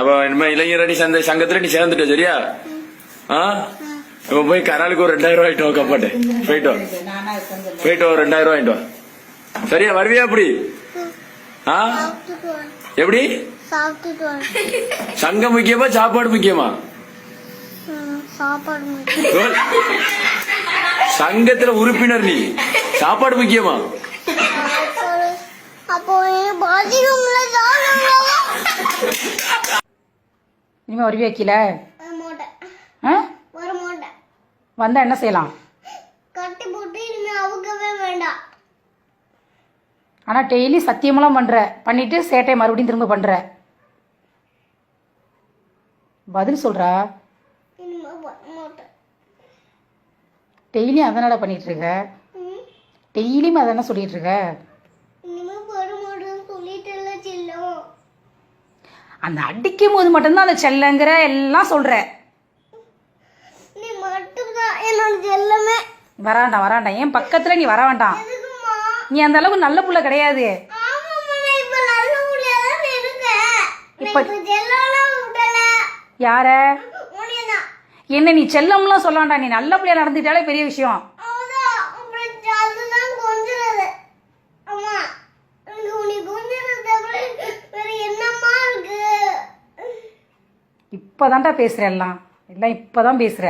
அப்ப இனிமே இளைஞரணி சங்கத்துல நீ சேர்ந்துட்ட சரியா? இப்ப போய் கராலுக்கு ஒரு 2000 ரூபாய் ஆயிட்டு வா. கப்பாட்டு போயிட்டு ஒரு 2000 ரூபாய் ஆயிட்டு வா. சரியா? வருவியா? அப்படி எப்படி சங்கம் முக்கியமா சாப்பாடு முக்கியமா? சங்கத்துல உறுப்பினர் நீ, சாப்பாடு முக்கியமா? இனிமே வருவியா கீழே? வந்தா என்ன செய்யலாம்? கட்டி போட்டு இனிமே அவுக்கவே வேண்டாம். ஆனா டெய்லி சத்தியமெல்லாம் பண்ற, பண்ணிட்டு சேட்டை மறுபடியும் திரும்ப பண்ற. பதில் சொல்றா. டெய்லியும் அதனால பண்ணிட்டு இருக்க? டெய்லியும் அதான சொல்லிட்டு இருக்க? அந்த அடிக்கும் போது மட்டும்தான் அந்த செல்லங்கிற எல்லாம் சொல்ற. வராண்டா வராண்டா, என் பக்கத்துல நீ வர வேண்டாம். நீ அந்த அளவுக்கு நல்ல புள்ள கிடையாது. யார என்ன நீ செல்லம்லாம் சொல்ல வேண்டாம். நீ நல்ல பிள்ளையா நடந்துட்டாலே பெரிய விஷயம். இப்பதான்டா பேசுற, எல்லாம் எல்லாம் இப்பதான் பேசுற.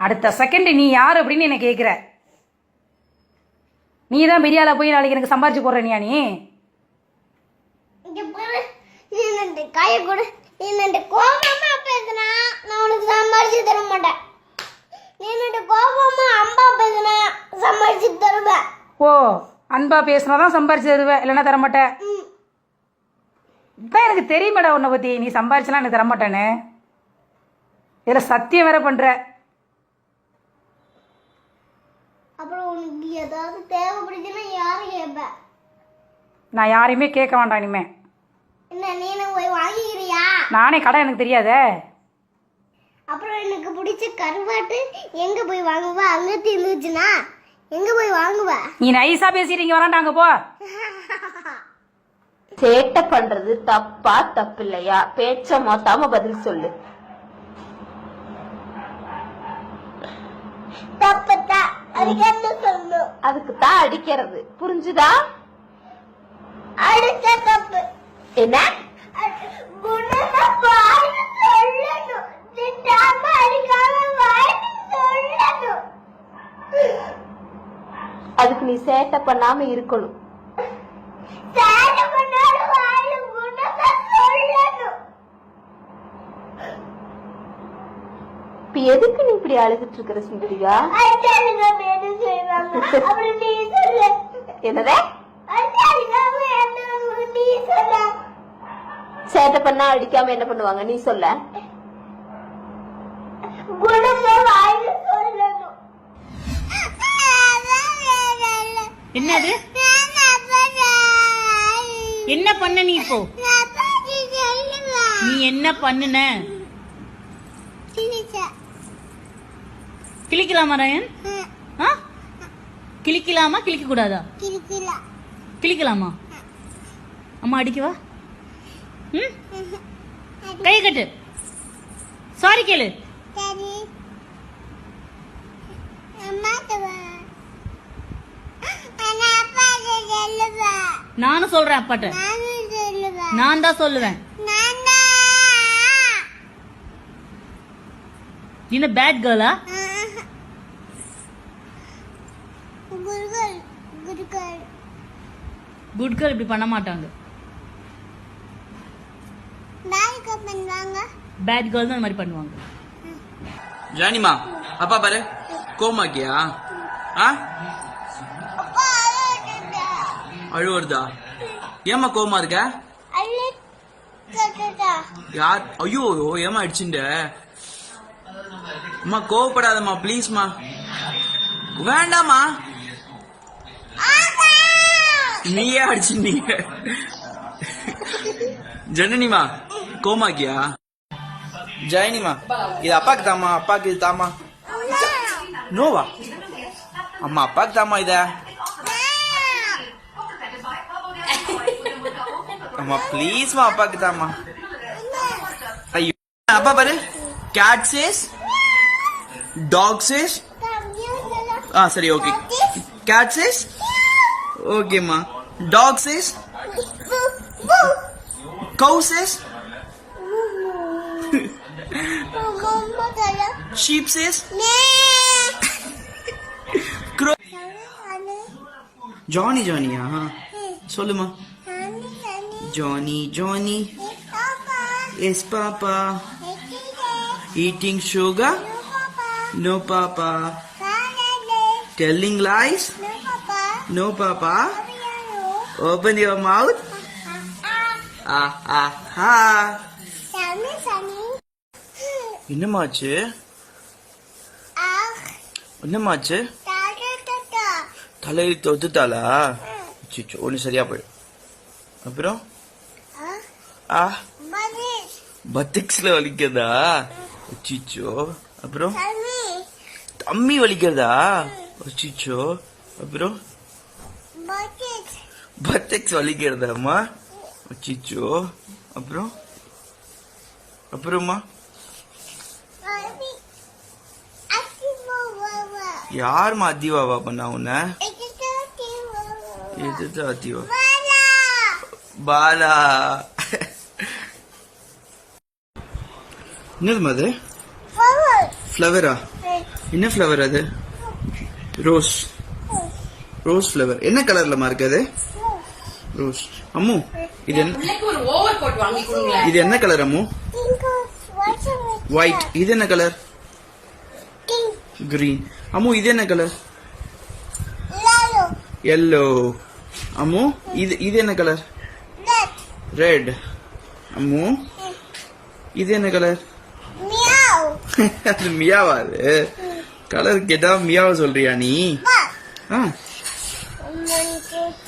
அடுத்த செகண்ட் நீ யாரு அப்படின்னு என்ன கேக்குற. நீ தான் பெரிய ஆளா போய் நாளைக்கு எனக்கு சம்பாரிச்சு போடுற. நீ காய கூட நீ கோபமா பேசுனா நான் உனக்கு சம்பாரிச்சு தர மாட்டேன். நீ கோபமா அன்பா பேசுனா சம்பாரிச்சு தருவேன். ஓ, அன்பா பேசுனாதான் சம்பாரிச்சு தருவேன், இல்லைன்னா தர மாட்டேன். இதான் எனக்கு தெரியுமேடா உன்னை பத்தி. நீ சம்பாரிச்சலாம் எனக்கு தர மாட்டேன்னு இதுல சத்தியம் வேற பண்ற. அப்புறம் உனக்கு ஏதாவது தேவைப்படுச்சுன்னா யாரு கேட்ப? நான் யாரையுமே கேட்க வேண்டாம் இனிமே. என்ன நீனு போய் வாங்கிக்கிறியா? நானே கடை எனக்கு தெரியாதே. அப்புறம் எனக்கு பிடிச்ச கருவாட்டு எங்க போய் வாங்குவ? அங்க தீர்ந்துச்சுன்னா எங்க போய் வாங்குவ? நீ நைஸா பேசிட்டீங்க, வராண்டாங்க போ. சேட்டை பண்றது தப்பா தப்பு இல்லையா? பேச்ச மாத்தாம பதில் சொல்லு. தப்புதான், அதுக்கு என்ன சொல்லணும்? அதுக்கு தான் அடிக்கிறது, புரிஞ்சுதா? அடிச்ச தப்பு என்ன? அதுக்கு நீ சேட்டை பண்ணாம இருக்கணும். இப்ப எதுக்கு நீ இப்படி அழுதுட்டு இருக்கிற சுந்தரியா? என்னதே சேட்டை பண்ணா அடிக்காம என்ன பண்ணுவாங்க நீ சொல்ல? என்னது? என்ன பண்ண நீ இப்போ? நீ என்ன பண்ணுன? கிளிக்கலாமா ராயன்? கிளிக்கலாமா கிளிக்க கூடாதா? கிளிக்கலாமா? அம்மா அடிக்கவா? கை கட்டு, சாரி கேளு. நானும் சொல்றேன் அப்பாட்ட. நான் தான் சொல்லுவேன். நீ பேட் கேர்ளா? குட் கேர்ள் இப்படி பண்ண மாட்டாங்க. பேட் கேர்ள் தான் அந்த மாதிரி பண்ணுவாங்க. ஜானிமா, அப்பா பாரு கோமாக்கியா? அழு வருதா? ஏமா கோமா இருக்க? யார்? ஐயோ ஏமா அடிச்சுட்ட? அம்மா கோவப்படாதம்மா ப்ளீஸ்மா. வேண்டாமா, நீயே அடிச்சுட்டீங்க. ஜனனிமா கோமாக்கியா? ஜெயனிமா, இது அப்பாக்கு தாமா, அப்பாக்கு இது தாமா. நோவா அம்மா, அப்பாக்கு தாமா இத. அம்மா ப்ளீஸ்மா, அப்பாக்கு தாமா. ஐயோ அப்பா பாரு கேட் சேஸ் டாக் சேஸ் சரி ஓகே கேட் சேஸ் ஓகேம்மா டாக் சேஸ் கவு chase sheep says crow Johnny சொல்லுமா Johnny yes papa eating sugar no papa telling lies no papa open your mouth என்னமாச்சு தலையில் தொத்துட்டாளா சிச்சோ ஒண்ணு சரியா போயிடும் அப்புறம் பத்திக்ஸ்ல வலிக்கிறதா சிச்சோ அப்புறம் தம்மி வலிக்கிறதா சிச்சோ அப்புறம் பத்திக்ஸ் வலிக்கிறதாம்மா சிச்சோ அப்புறம் அப்புறமா யாருமா அதிவாவா பண்ணா உன்ன எது அதிவா பாலா என்னதுமா அது ஃப்ளவரா என்ன ஃப்ளவர் அது ரோஸ் ஃப்ளவர் என்ன கலர்லமா இருக்கு அது ரோஸ் அம்மு இது என்ன கலர் அம்மு ஒயிட் இது என்ன கலர் green அம்மு இது என்ன கலர் yellow அம்மு இது என்ன கலர் red அம்மு இது என்ன கலர் அது மியாவா அது கலர் கேட்டா மியாவ சொல்றியா நீ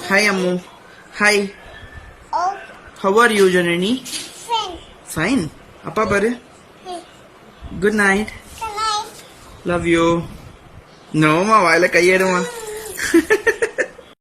hi Ammu hi how are you Janani fine அப்பா பாரு good night love you no ma வாயில கையேடுமா